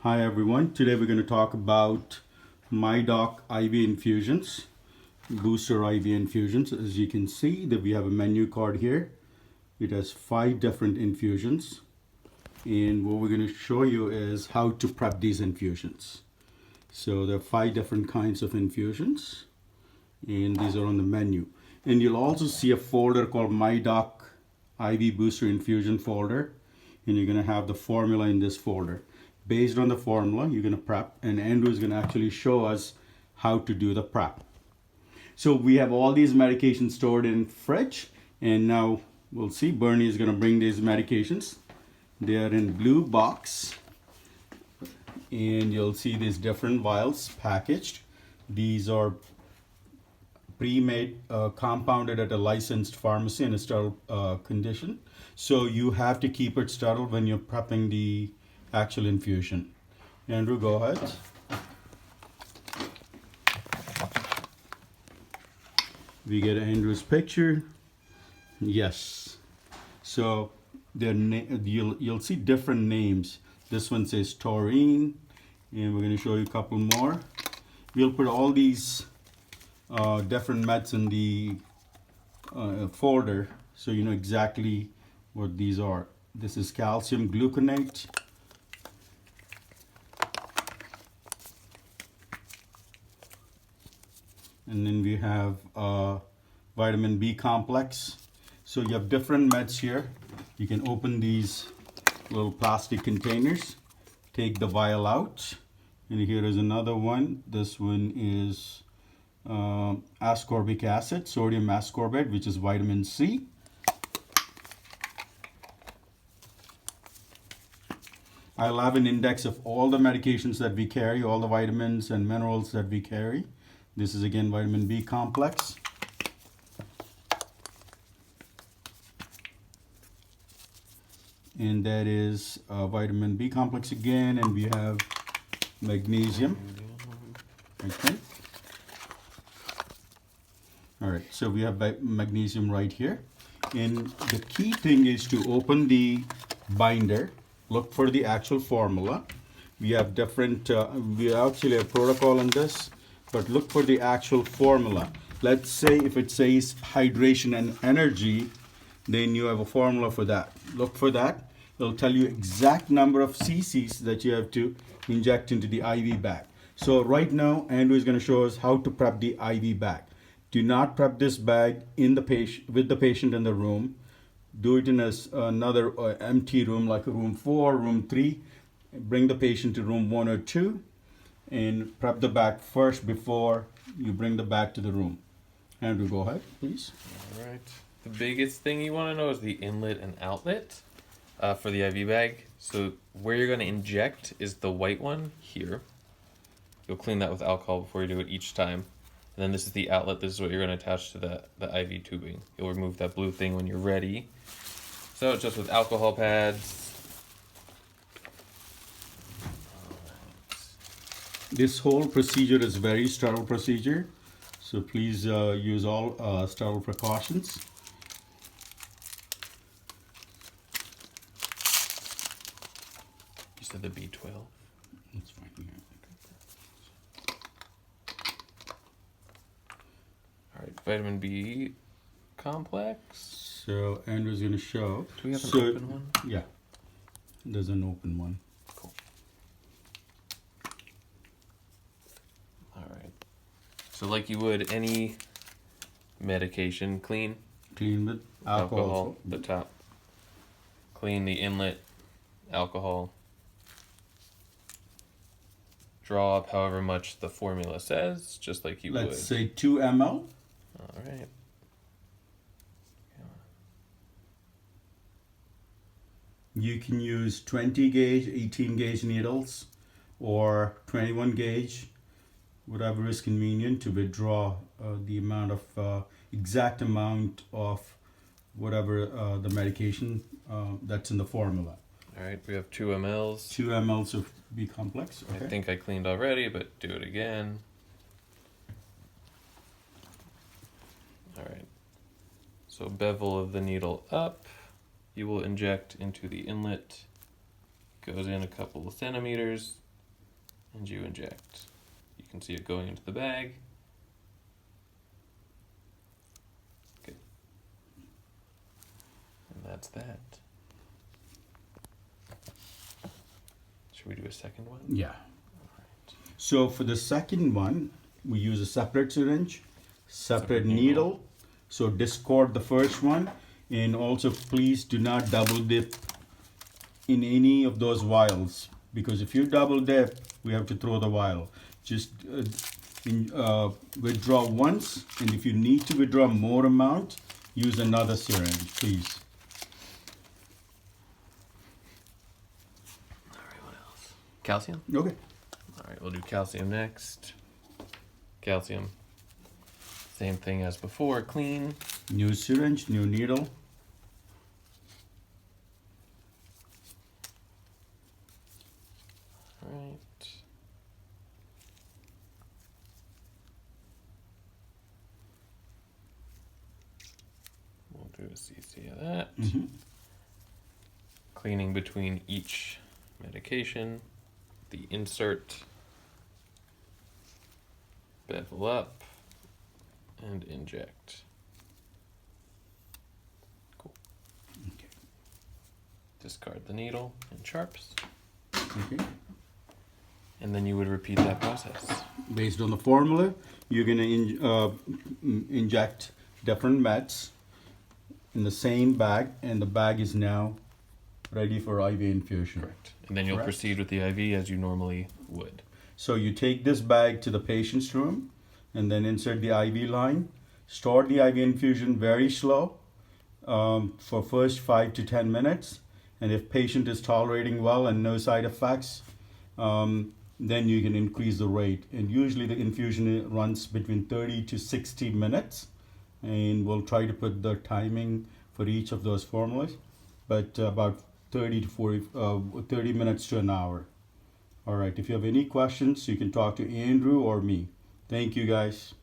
Hi everyone, today we're going to talk about MiDoc IV infusions, booster IV infusions. As you can see that we have a menu card here. It has 5 different infusions, and what we're going to show you is how to prep these infusions. So there are 5 different kinds of infusions, and these are on the menu. And you'll also see a folder called MiDoc IV booster infusion folder, and you're going to have the formula in this folder. Based on the formula, you're going to prep, and Andrew is going to actually show us how to do the prep. So we have all these medications stored in fridge, and now we'll see Bernie is going to bring these medications. They are in blue box, and you'll see these different vials packaged. These are pre-made, compounded at a licensed pharmacy in a sterile condition. So you have to keep it sterile when you're prepping the actual infusion. Andrew, go ahead. We get Andrew's picture. Yes. So you'll see different names. This one says taurine, and we're going to show you a couple more. We'll put all these different meds in the folder so you know exactly what these are. This is calcium gluconate. And then we have vitamin B complex. So you have different meds here. You can open these little plastic containers, take the vial out, and here is another one. This one is ascorbic acid, sodium ascorbate, which is vitamin C. I'll have an index of all the medications that we carry, all the vitamins and minerals that we carry. This is again vitamin B complex. And that is vitamin B complex again, and we have magnesium, I think. All right, so we have magnesium right here. And the key thing is to open the binder, look for the actual formula. We have different, we actually have protocol on this, but look for the actual formula. Let's say if it says hydration and energy, then you have a formula for that. Look for that. It'll tell you exact number of cc's that you have to inject into the IV bag. So right now, Andrew is going to show us how to prep the IV bag. Do not prep this bag in the with the patient in the room. Do it in another empty room like room 4, room 3. Bring the patient to room 1 or 2 and prep the bag first before you bring the bag to the room. Andrew, go ahead, please. All right. The biggest thing you want to know is the inlet and outlet for the IV bag. So where you're going to inject is the white one here. You'll clean that with alcohol before you do it each time. And then this is the outlet. This is what you're going to attach to the IV tubing. You'll remove that blue thing when you're ready. So just with alcohol pads. This whole procedure is very sterile procedure, so please use all sterile precautions. You said the B12. That's fine. Yeah. All right, vitamin B complex. So Andrew's going to show. Do we have an open one? Yeah, there's an open one. Cool. All right. So like you would any medication, clean With alcohol. the top. Clean the inlet, alcohol. Draw up however much the formula says, just like you would. Let's say 2 ml. All right. You can use 20 gauge, 18 gauge needles, or 21 gauge, whatever is convenient to withdraw the amount of exact amount of whatever the medication that's in the formula. All right, we have 2 mLs. 2 mLs of B complex. Okay. I think I cleaned already, but do it again. All right. So bevel of the needle up. You will inject into the inlet. Goes in a couple of centimeters. and you inject. You can see it going into the bag. Good. And that's that. Should we do a second one? Yeah. Alright. So for the second one, we use a separate syringe, separate Separate needle. needle. So discard the first one, and also please do not double dip in any of those vials, because if you double dip, we have to throw the vial. Just withdraw once, and if you need to withdraw more amount, use another syringe, please. Alright, what else? Calcium? Okay. Alright, we'll do calcium next. Calcium. Same thing as before, clean. New syringe, new needle. Alright. We'll do a CC of that. Mhm. Cleaning between each medication. The insert. Bevel up. And inject. Cool. Okay. Discard the needle and sharps. Okay. And then you would repeat that process. Based on the formula, you're gonna inject different meds in the same bag, and the bag is now ready for IV infusion. Correct. And then you'll Correct. proceed with the IV as you normally would. So you take this bag to the patient's room, and then insert the IV line. Start the IV infusion very slow for first 5 to 10 minutes. And if patient is tolerating well and no side effects, then you can increase the rate. And usually the infusion runs between 30 to 60 minutes. And we'll try to put the timing for each of those formulas, but about 30 to 30 minutes to an hour. All right, if you have any questions, you can talk to Andrew or me. Thank you, guys.